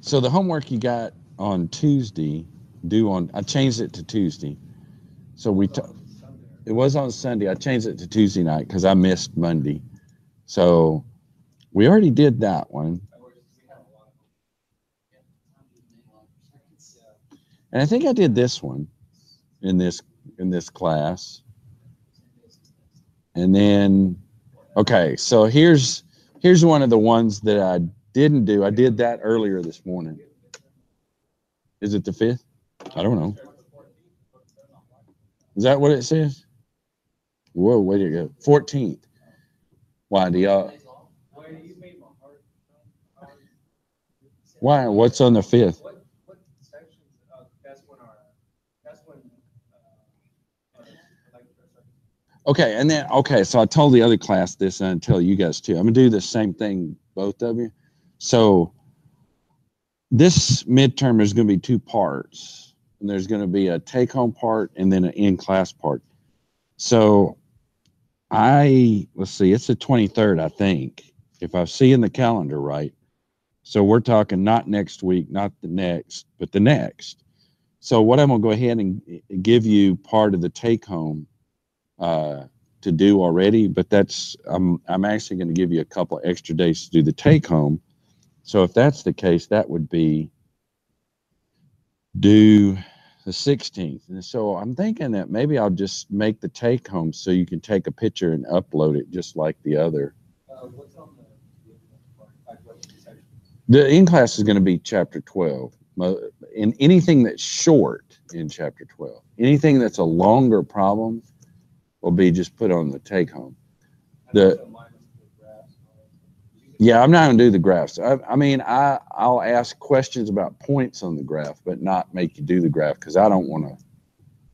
So the homework you got on Tuesday, I changed it to Tuesday. So it was on Sunday. I changed it to Tuesday night because I missed Monday. So we already did that one. And I think I did this one in this class. And then okay, so here's one of the ones that I didn't do. I did that earlier this morning. Is it the 5th? I don't know. Is that what it says? Whoa, where did it go? 14th. Why do y'all? Why? What's on the 5th? Okay, and then so I told the other class this, and I tell you guys too. I'm gonna do the same thing, both of you. So this midterm is gonna be 2 parts, and there's gonna be a take-home part and then an in-class part. So let's see, it's the 23rd, I think, if I see in the calendar right. So we're talking not next week, not the next, but the next. So what I'm gonna go ahead and give you part of the take-home to do already, but I'm actually going to give you a couple extra days to do the take home. So if that's the case, that would be due the 16th. And so I'm thinking that maybe I'll just make the take home so you can take a picture and upload it just like the other. What's on the in class is going to be chapter 12. In anything that's short in chapter 12, anything that's a longer problem will be just put on the take home. Yeah, I'm not going to do the graphs. I'll ask questions about points on the graph, but not make you do the graph because I don't want to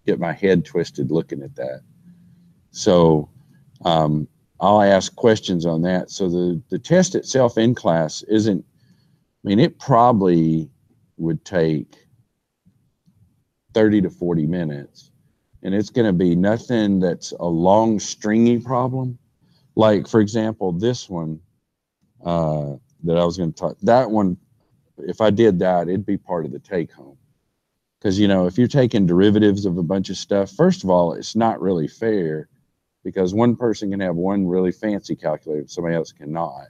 get my head twisted looking at that. So I'll ask questions on that. So the test itself in class isn't, it probably would take 30 to 40 minutes. And it's going to be nothing that's a long, stringy problem. Like, for example, this one that I was going to talk, that one, if I did that, it'd be part of the take-home. Because, if you're taking derivatives of a bunch of stuff, first of all, it's not really fair because one person can have one really fancy calculator, somebody else cannot.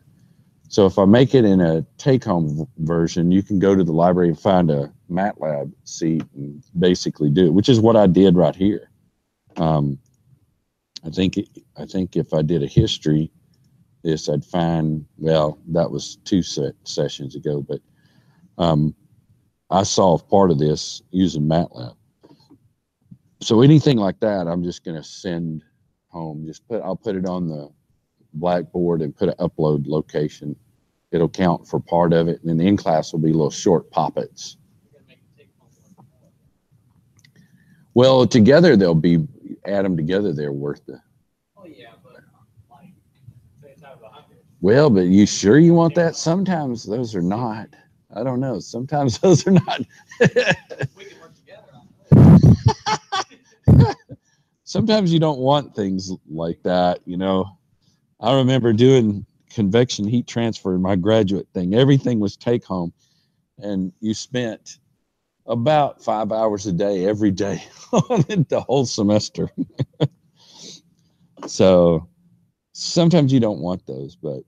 So if I make it in a take-home version, you can go to the library and find a MATLAB seat and basically do it, which is what I did right here. I think if I did a history, this I'd find, well, that was 2 sessions ago, but I solved part of this using MATLAB. So anything like that, I'm just going to send home. I'll put it on the Blackboard and put an upload location. It'll count for part of it, and then the in-class will be little short poppets. Well, together they'll be, add them together, they're worth the. Oh yeah, but like, well, but you sure you want that? Sometimes those are not. I don't know. Sometimes those are not. We can work together. Sometimes you don't want things like that, I remember doing convection heat transfer in my graduate thing. Everything was take home, and you spent about 5 hours a day every day on it the whole semester. So sometimes you don't want those, but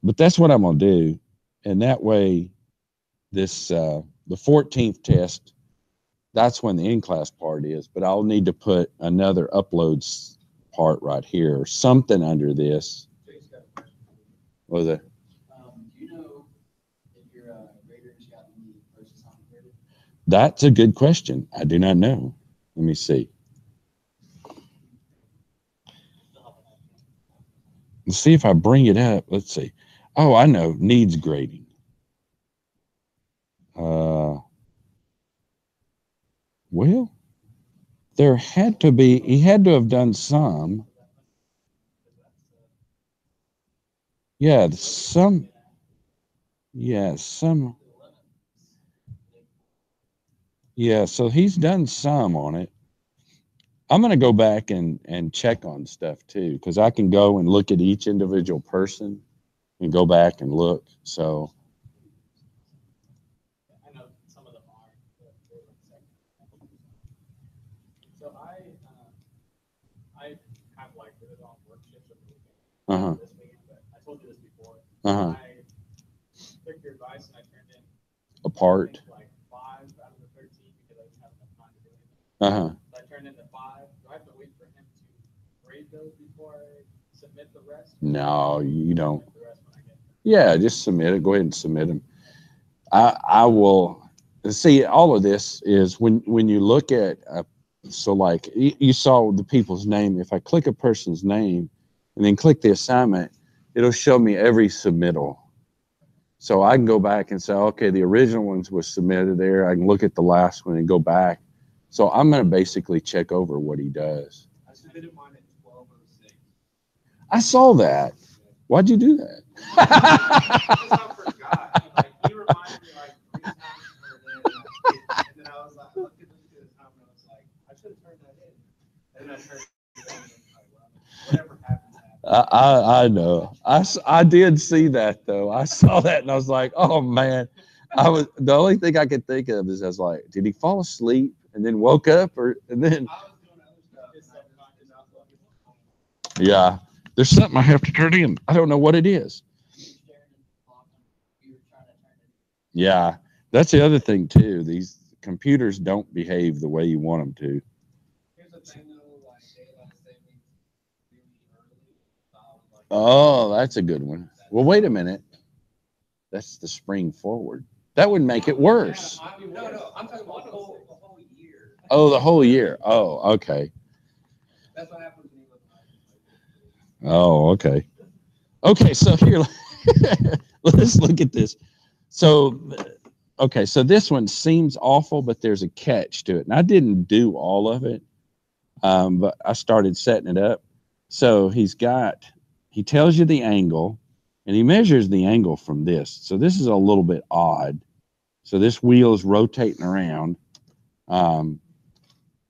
that's what I'm gonna do, and that way this the 14th test, that's when the in-class part is, but I'll need to put another uploads part right here or something under this. What was it? Do you know if your grader's got any versus on credit? That's a good question. I do not know. Let me see. Let's see if I bring it up. Let's see. Oh, I know. Needs grading. Well, there had to be, he had to have done some. Yeah, some. Yeah, some. Yeah, so he's done some on it. I'm going to go back and check on stuff too, because I can go and look at each individual person and go back and look. So So I have like really long work shifts over the weekend. Uh-huh. This weekend, but I told you this before. Uh-huh. I took your advice and I turned in A part. like 5 out of the 13 because I didn't have enough time to do anything. Uh-huh. So I turned in the 5. Do I have to wait for him to grade those before I submit the rest? No, you don't. Submit the rest when I get them. Yeah, just submit it. Go ahead and submit them. I will see. All of this is when you look at so like you saw the people's name. If I click a person's name and then click the assignment, it'll show me every submittal. So I can go back and say, okay, the original ones was submitted there. I can look at the last one and go back. So I'm going to basically check over what he does. I submitted mine at 12:06. I saw that. Why'd you do that? I forgot. Like he reminded me like 3 times per day, and then I was like, I looked at the time and I was like, I should have turned that in. And then I turned it in and like, well, whatever happened. I know. I did see that though. I saw that and I was like, oh man. The only thing I could think of is I was like, did he fall asleep and then woke up and then I was doing other stuff. yeah. There's something I have to turn in. I don't know what it is. Yeah, that's the other thing too. These computers don't behave the way you want them to. Here's the thing though, like daylight savings really early. So I was like, Oh, that's a good one. Well, wait a minute. That's the spring forward. That would make it worse. No, I'm talking about the whole year. Oh, the whole year. Oh, okay. That's what happens when you look. Oh, okay. Okay, so here, let's look at this. So, okay, so this one seems awful, but there's a catch to it. And I didn't do all of it, but I started setting it up. So he tells you the angle, and he measures the angle from this. So this is a little bit odd. So this wheel is rotating around, and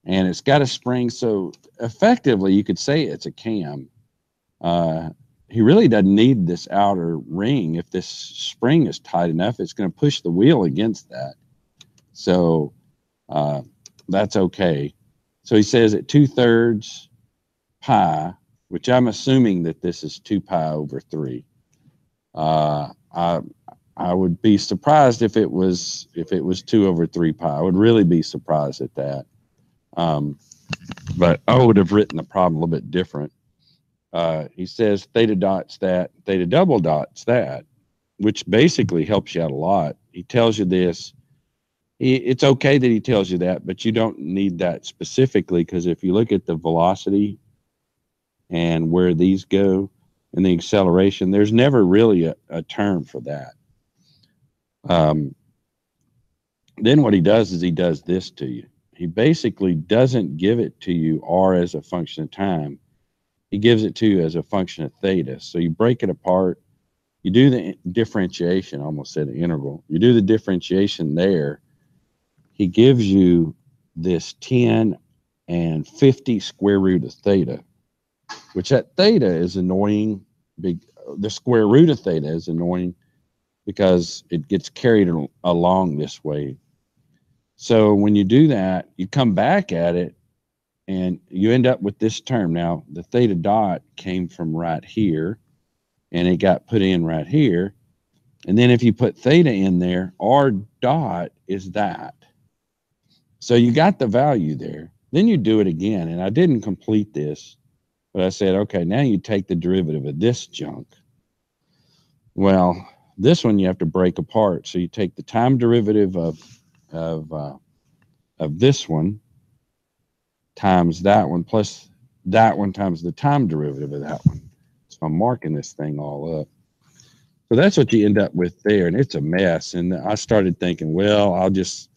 it's got a spring. So effectively, you could say it's a cam. He really doesn't need this outer ring. If this spring is tight enough, it's going to push the wheel against that. So that's okay. So he says at 2/3 pi, which I'm assuming that this is 2 pi over 3. I would be surprised if it was 2 over 3 pi. I would really be surprised at that. But I would have written the problem a little bit different. He says theta dots that, theta double dots that, which basically helps you out a lot. He tells you this. It's okay that he tells you that, but you don't need that specifically, because if you look at the velocity and where these go and the acceleration, there's never really a term for that. Then what he does is he does this to you. He basically doesn't give it to you r as a function of time. He gives it to you as a function of theta. So you break it apart. You do the differentiation, I almost said integral. You do the differentiation there. He gives you this 10 and 50 square root of theta, which that theta is annoying. The square root of theta is annoying because it gets carried along this way. So when you do that, you come back at it and you end up with this term. Now, the theta dot came from right here, and it got put in right here. And then if you put theta in there, r dot is that. So you got the value there. Then you do it again. And I didn't complete this, but I said, okay, now you take the derivative of this junk. Well, this one you have to break apart. So you take the time derivative of this one times that one plus that one times the time derivative of that one. So I'm marking this thing all up. So that's what you end up with there, and it's a mess. And I started thinking, well, I'll just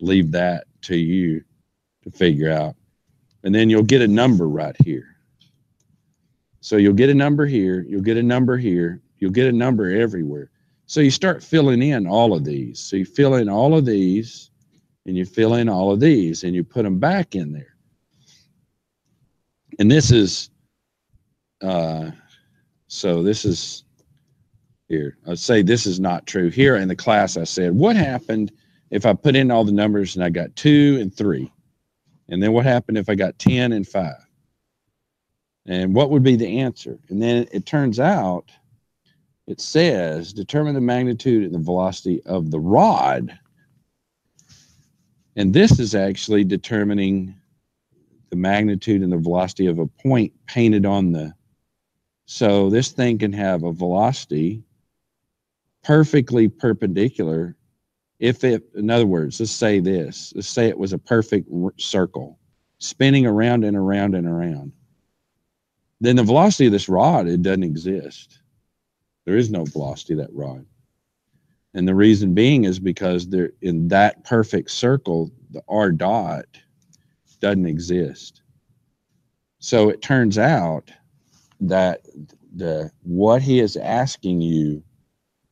leave that to you to figure out. And then you'll get a number right here. So you'll get a number here, you'll get a number here, you'll get a number everywhere. So you start filling in all of these. So you fill in all of these, and you fill in all of these, and you put them back in there. And this is, so this is here. I'd say this is not true. Here in the class, I said, what happened if I put in all the numbers and I got 2 and 3? And then what happened if I got 10 and 5? And what would be the answer? And then it turns out it says determine the magnitude and the velocity of the rod. And this is actually determining the magnitude and the velocity of a point painted on the. So this thing can have a velocity perfectly perpendicular. If it, in other words, let's say this, let's say it was a perfect circle spinning around and around and around. Then the velocity of this rod, it doesn't exist. There is no velocity of that rod. And the reason being is because there, in that perfect circle, the r dot doesn't exist. So it turns out that what he is asking you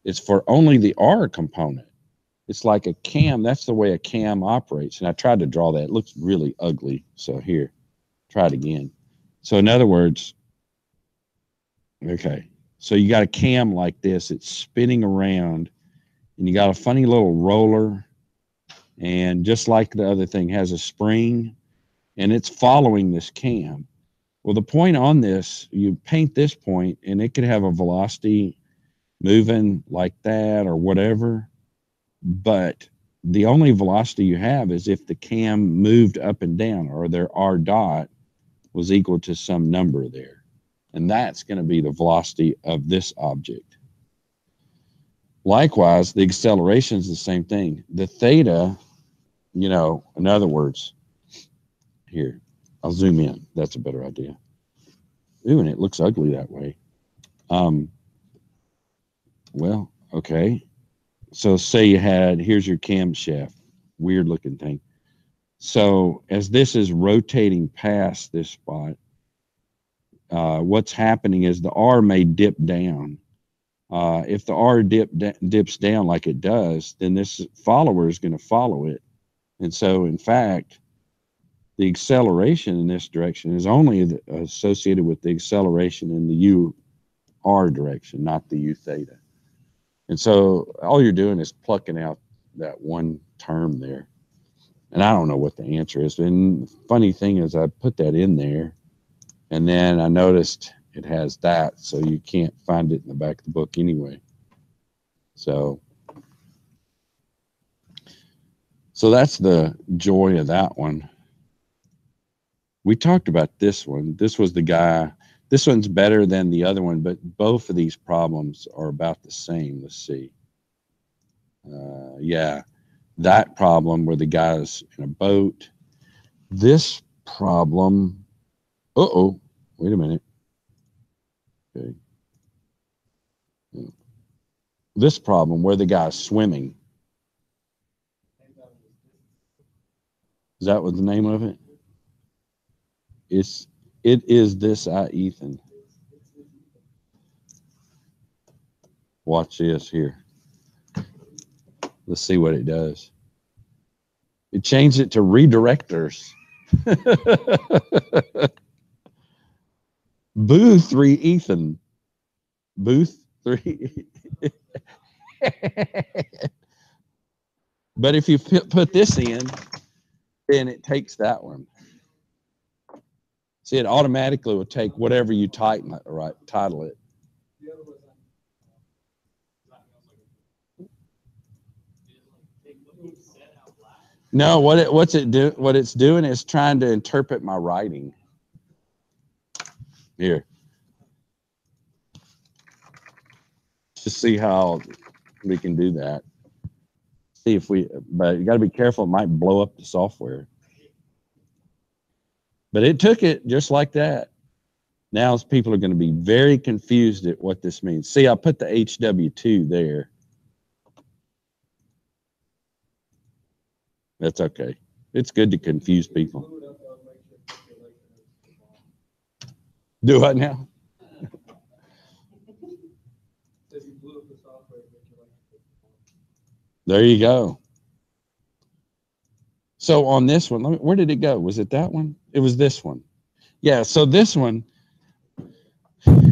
is for only the r component. It's like a cam. That's the way a cam operates. And I tried to draw that. It looks really ugly. So here, try it again. So in other words, okay, so you got a cam like this. It's spinning around, and you got a funny little roller, and just like the other thing, has a spring, and it's following this cam. Well, the point on this, you paint this point, and it could have a velocity moving like that or whatever, but the only velocity you have is if the cam moved up and down, or their r dot was equal to some number there. And that's going to be the velocity of this object. Likewise, the acceleration is the same thing. The theta, you know, in other words, here, I'll zoom in. That's a better idea. Ooh, and it looks ugly that way. Well, okay. So say you had, here's your camshaft, weird looking thing. So as this is rotating past this spot, what's happening is the R may dip down. If the R dips down like it does, then this follower is going to follow it. And so, in fact, the acceleration in this direction is only associated with the acceleration in the UR direction, not the U theta. And so all you're doing is plucking out that one term there. And I don't know what the answer is. And the funny thing is I put that in there, and then I noticed it has that, so you can't find it in the back of the book anyway. So that's the joy of that one. We talked about this one. This was the guy. This one's better than the other one, but both of these problems are about the same. Let's see. Yeah, that problem where the guy's in a boat. This problem, wait a minute. Okay. This problem where the guy's swimming. Is that what the name of it? It is this Ethan. Watch this here. Let's see what it does. It changed it to redirectors. Booth 3 Ethan. Booth 3. But if you put this in, then it takes that one. See, it automatically will take whatever you title it. No, what it's doing is trying to interpret my writing. Here. Just see how we can do that. See if but you got to be careful. It might blow up the software. But it took it just like that. Now people are going to be very confused at what this means. See, I put the HW2 there. That's okay. It's good to confuse people. Do what now? There you go. So on this one, where did it go? Was it that one? It was this one. Yeah, so this one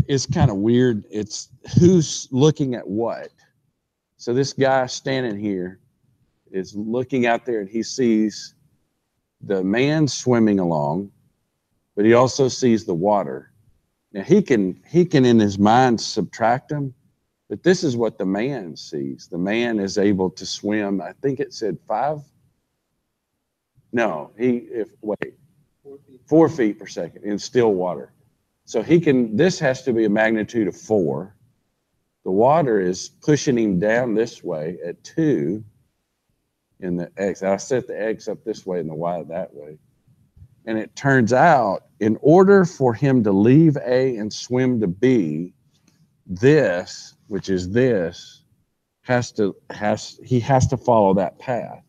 is kind of weird. It's who's looking at what. So this guy standing here is looking out there, and he sees the man swimming along, but he also sees the water. Now he can in his mind subtract them, but this is what the man sees. The man is able to swim, I think it said 5. No, 4 feet per second in still water. So this has to be a magnitude of 4. The water is pushing him down this way at 2 in the X. I set the X up this way and the Y that way. And it turns out, in order for him to leave A and swim to B, this, which is this, he has to follow that path.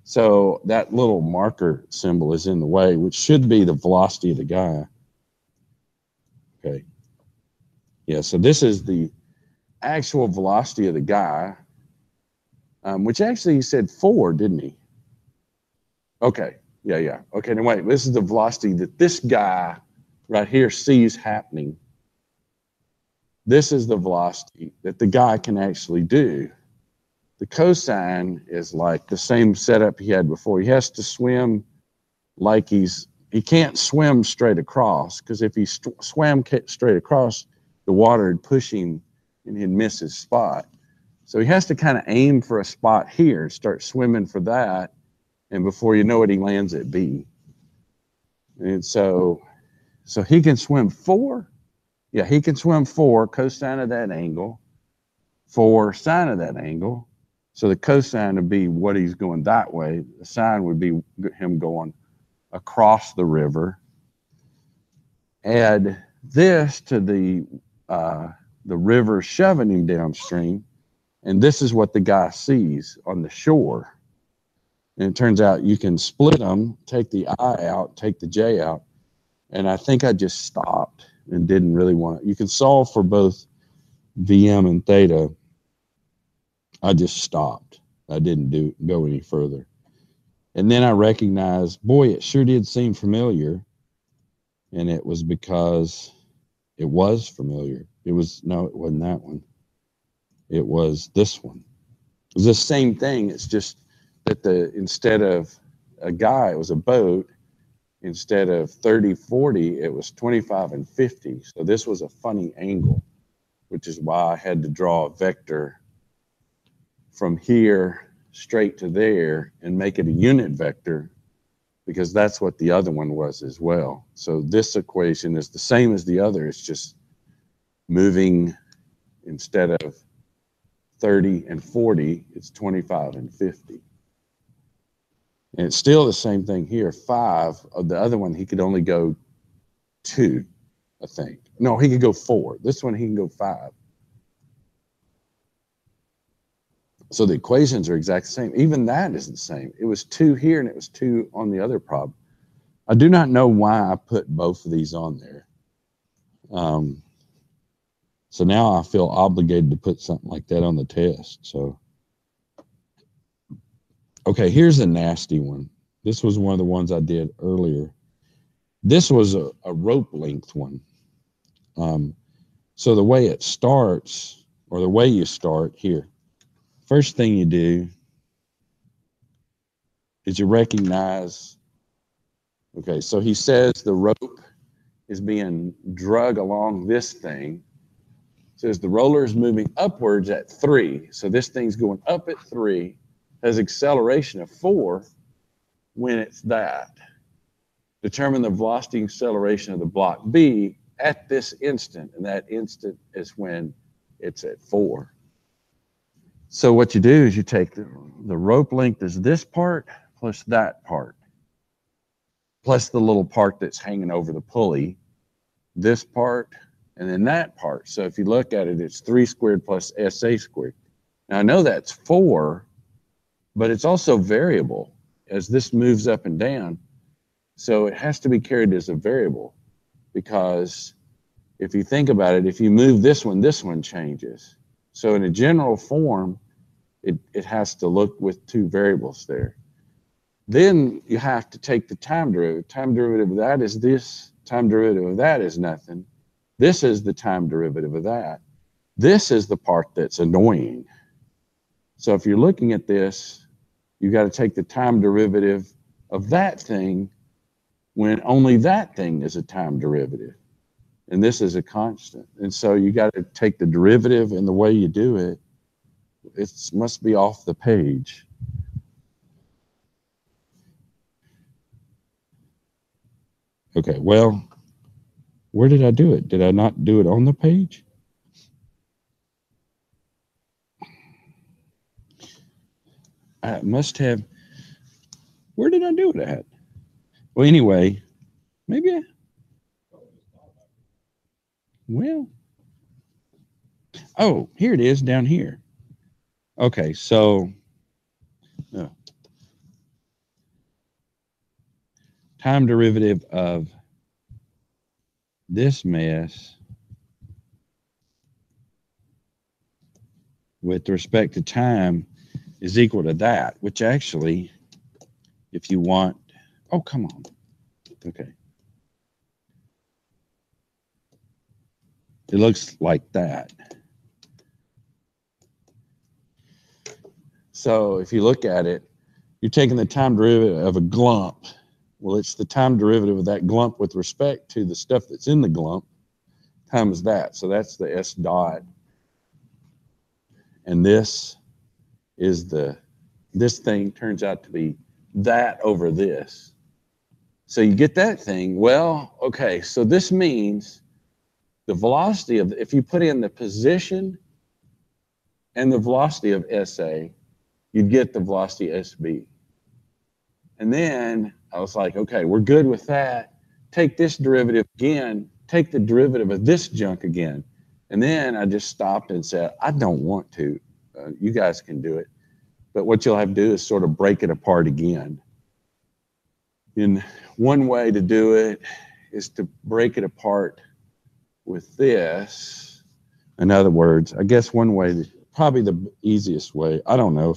So that little marker symbol is in the way, which should be the velocity of the guy. Okay. Yeah, so this is the actual velocity of the guy, which actually he said 4, didn't he? Okay. Yeah. Okay, now wait, this is the velocity that this guy right here sees happening. This is the velocity that the guy can actually do. The cosine is like the same setup he had before. He has to swim like he can't swim straight across, because if he swam straight across, the water would push him and he'd miss his spot. So he has to kind of aim for a spot here, start swimming for that, and before you know it, he lands at B. And so he can swim 4. Yeah, he can swim 4 cosine of that angle, 4 sine of that angle. So the cosine would be what he's going that way. The sine would be him going across the river. Add this to the river shoving him downstream, and this is what the guy sees on the shore. And it turns out you can split them, take the I out, take the J out, and I think I just stopped and didn't really want it. You can solve for both VM and theta. I just stopped. I didn't go any further. And then I recognized, boy, it sure did seem familiar. And it was because it was familiar. It wasn't that one. It was this one. It was the same thing. It's just that instead of a guy, it was a boat. Instead of 30, 40, it was 25 and 50. So this was a funny angle, which is why I had to draw a vector from here straight to there and make it a unit vector, because that's what the other one was as well. So this equation is the same as the other. It's just moving, instead of 30 and 40, it's 25 and 50. And it's still the same thing here. 5 of the other one, he could only go 2, I think. No, he could go 4. This one, he can go 5. So the equations are exactly the same. Even that is the same. It was 2 here and it was 2 on the other problem. I do not know why I put both of these on there. So now I feel obligated to put something like that on the test. So, okay, here's a nasty one. This was one of the ones I did earlier. This was a rope length one. So the way it starts, or the way you start here, first thing you do is you recognize, okay, so he says the rope is being drug along this thing. Says the roller is moving upwards at 3. So this thing's going up at 3, has acceleration of 4 when it's that. Determine the velocity and acceleration of the block B at this instant, and that instant is when it's at 4. So what you do is you take the rope length is this part plus that part, plus the little part that's hanging over the pulley, this part, and then that part. So if you look at it, it's 3 squared plus SA squared. Now I know that's 4, but it's also variable as this moves up and down. So it has to be carried as a variable, because if you think about it, if you move this one changes. So in a general form, it has to look with 2 variables there. Then you have to take the time derivative. Time derivative of that is this. Time derivative of that is nothing. This is the time derivative of that. This is the part that's annoying. So if you're looking at this, you got to take the time derivative of that thing when only that thing is a time derivative. And this is a constant. And so you got to take the derivative, and the way you do it, it must be off the page. Okay, well, where did I do it? Did I not do it on the page? I must have. Where did I do it at? Well, anyway, maybe I. Well, oh, here it is down here. Okay, so time derivative of this mess with respect to time is equal to that, which actually, if you want, oh, come on. Okay. It looks like that. So if you look at it, you're taking the time derivative of a glump. Well, it's the time derivative of that glump with respect to the stuff that's in the glump times that. So that's the S dot. And this is this thing turns out to be that over this. So you get that thing. Well, okay, so this means the velocity of, if you put in the position and the velocity of SA, you'd get the velocity SB. And then I was like, okay, we're good with that. Take this derivative again, take the derivative of this junk again. And then I just stopped and said, I don't want to. You guys can do it. But what you'll have to do is sort of break it apart again. And one way to do it is to break it apart with this. In other words, I guess one way, probably the easiest way, I don't know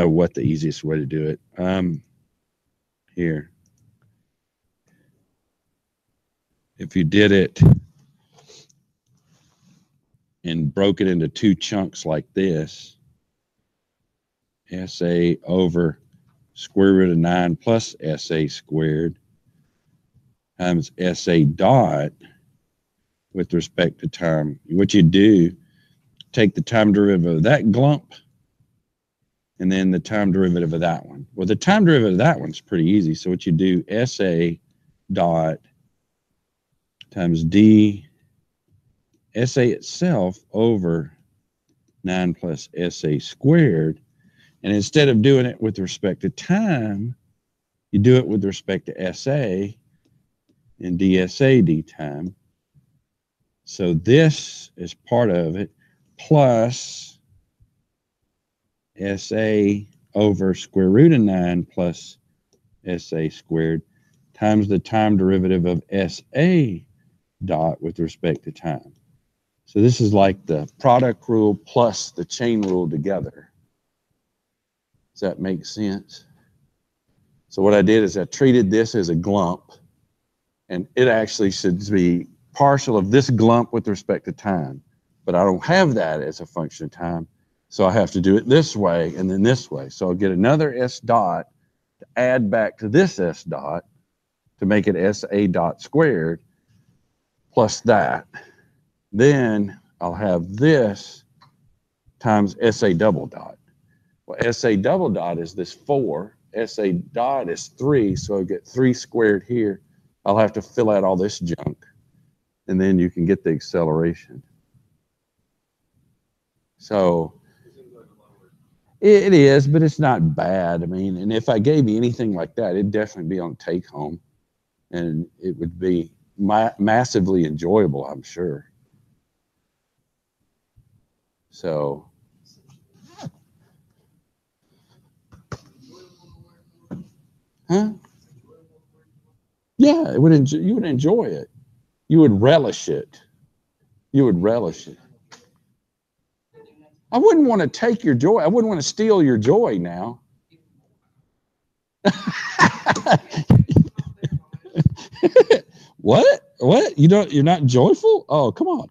what the easiest way to do it. Here. If you did it and broke it into two chunks like this, SA over square root of 9 plus SA squared times SA dot with respect to time. What you do, take the time derivative of that glump and then the time derivative of that one. Well, the time derivative of that one's pretty easy. So what you do, SA dot times D, SA itself over 9 plus SA squared. And instead of doing it with respect to time, you do it with respect to SA and DSA D time. So this is part of it, plus SA over square root of 9 plus SA squared times the time derivative of SA dot with respect to time. So this is like the product rule plus the chain rule together. Does that make sense? So what I did is I treated this as a glump, and it actually should be partial of this glump with respect to time. But I don't have that as a function of time, so I have to do it this way and then this way. So I'll get another S dot to add back to this S dot to make it SA dot squared plus that. Then I'll have this times SA double dot. Well, SA double dot is this 4. SA dot is 3, so I get 3 squared here. I'll have to fill out all this junk, and then you can get the acceleration. So it is, but it's not bad. I mean, and if I gave you anything like that, it'd definitely be on take home, and it would be massively enjoyable, I'm sure. So. Huh? Yeah, you would enjoy it. You would relish it. You would relish it. I wouldn't want to take your joy. I wouldn't want to steal your joy now. What? What? You're not joyful? Oh, come on.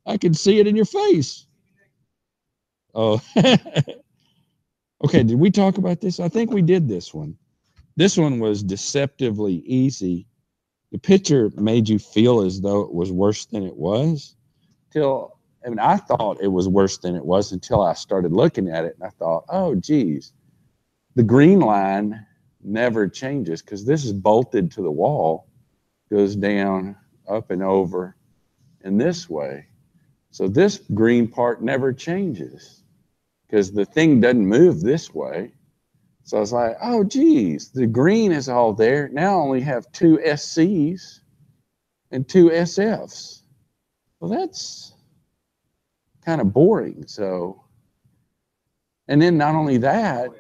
I can see it in your face. Oh. Okay, did we talk about this? I think we did this one. This one was deceptively easy. The picture made you feel as though it was worse than it was. I thought it was worse than it was until I started looking at it, and I thought, oh, geez, the green line never changes because this is bolted to the wall, goes down, up and over, and this way. So this green part never changes because the thing doesn't move this way. So I was like, oh, geez, the green is all there. Now I only have 2 SCs and 2 SFs. Well, that's kind of boring. So, and then not only that,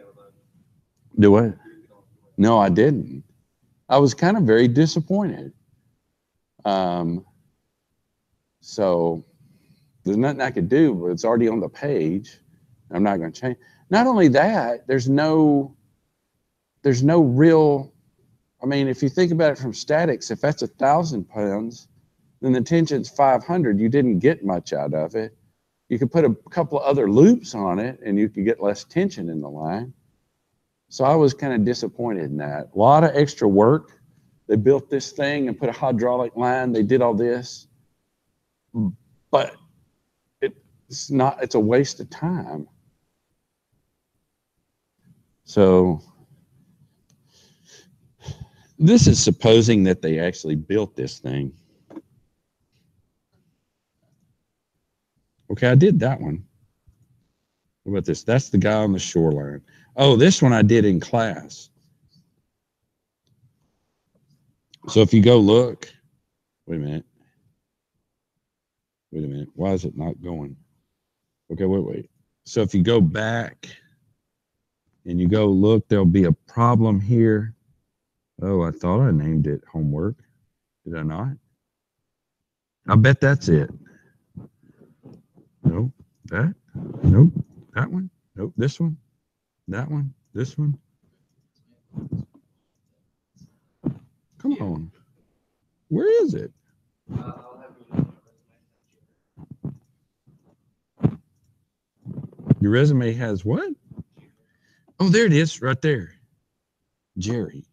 do I? No, I didn't. I was kind of very disappointed. So there's nothing I could do, but it's already on the page. I'm not going to change. Not only that, there's no real, I mean, if you think about it from statics, if that's 1,000 pounds, then the tension's 500. You didn't get much out of it. You could put a couple of other loops on it and you could get less tension in the line. So I was kind of disappointed in that. A lot of extra work. They built this thing and put a hydraulic line. They did all this, but it's a waste of time. So this is supposing that they actually built this thing. Okay, I did that one. What about this? That's the guy on the shoreline. Oh, this one I did in class. So if you go look, wait a minute. Why is it not going? Okay, wait. So if you go back and you go look, there'll be a problem here. Oh, I thought I named it homework. Did I not? I bet that's it. Nope. That? Nope. That one? Nope. This one? That one? This one? Come on. Where is it? Your resume has what? Oh, there it is, right there. Jerry.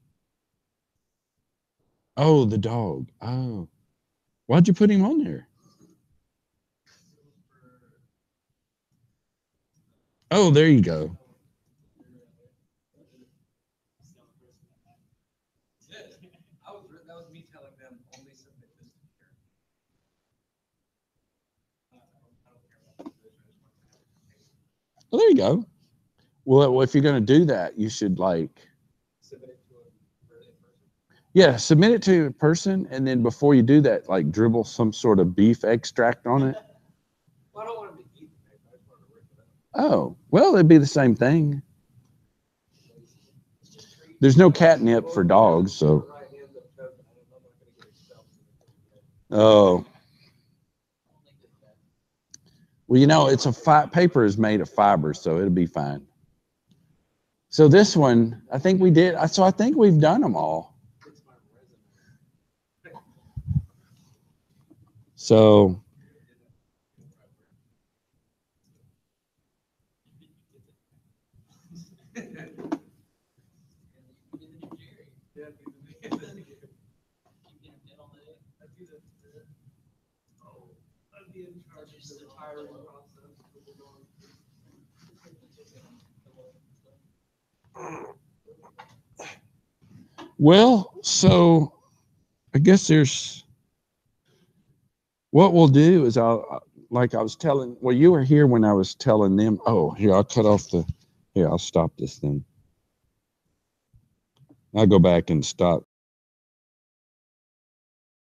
Oh, the dog. Oh. Why'd you put him on there? Oh, there you go. That was me telling them only submit this to Karen. Oh, there you go. Well, if you're going to do that, you should Submit it to a person. Yeah, submit it to a person, and then before you do that, dribble some sort of beef extract on it. Well, I don't want him to eat the paper. I just want him to rip it up. Oh, well, it'd be the same thing. There's no catnip for dogs, so. Oh. Well, it's paper is made of fiber, so it'll be fine. So this one, I think we did. So I think we've done them all. So. Well, so I guess what we'll do is I was telling, well, you were here when I was telling them, oh, here, I'll stop this thing. I'll go back and stop